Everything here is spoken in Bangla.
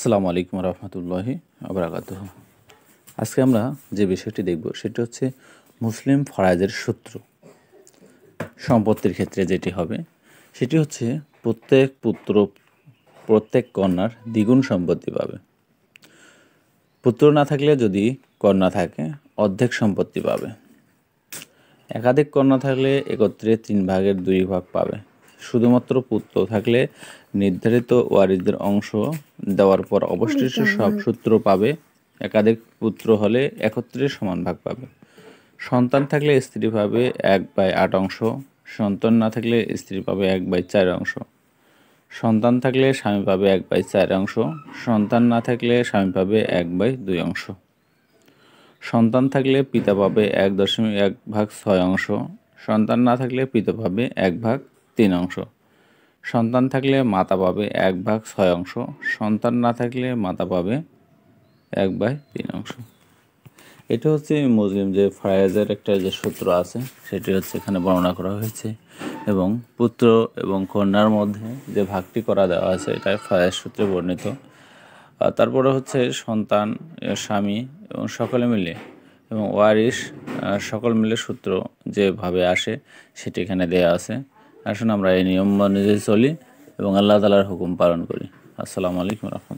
আসসালামু আলাইকুম রহমতুল্লাহি ওয়া আজকে আমরা যে বিষয়টি দেখব সেটি হচ্ছে মুসলিম ফরায়েজের সূত্র। সম্পত্তির ক্ষেত্রে যেটি হবে সেটি হচ্ছে প্রত্যেক কন্যার দ্বিগুণ সম্পত্তি পাবে। পুত্র না থাকলে যদি কন্যা থাকে অর্ধেক সম্পত্তি পাবে। একাধিক কন্যা থাকলে একত্রে 3/2 পাবে। শুধুমাত্র পুত্র থাকলে নির্ধারিত ওয়ারিসদের অংশ দেওয়ার পর অবশিষ্ট সব সূত্র পাবে। একাধিক পুত্র হলে একত্রে সমান ভাগ পাবে। সন্তান থাকলে স্ত্রী পাবে 1/8 অংশ। সন্তান না থাকলে স্ত্রী পাবে 1/4 অংশ। সন্তান থাকলে স্বামী পাবে 1/4 অংশ। সন্তান না থাকলে স্বামী পাবে 1/2 অংশ। সন্তান থাকলে পিতা পাবে 1.1/6 অংশ। সন্তান না থাকলে পিতা পাবে 1/3 অংশ। সন্তান থাকলে মাতা পাবে 1/6 অংশ। সন্তান না থাকলে মাতা পাবে 1/3 অংশ। এটা হচ্ছে মুসলিম যে ফরায়েজের একটা যে সূত্র আছে সেটি হচ্ছে এখানে বর্ণনা করা হয়েছে, এবং পুত্র এবং কন্যার মধ্যে যে ভাগটি করা দেওয়া আছে এটা ফরায়েজ সূত্রে বর্ণিত। তারপরে হচ্ছে সন্তান, স্বামী এবং সকলে মিলে এবং ওয়ারিশ সকল মিলে সূত্র যেভাবে আসে সেটি এখানে দেয়া আছে। আসুন আমরা এই নিয়ম অনুযায়ী চলি এবং আল্লাহ তাআলার হুকুম পালন করি। আসসালামু আলাইকুম রহমতুল্লাহ।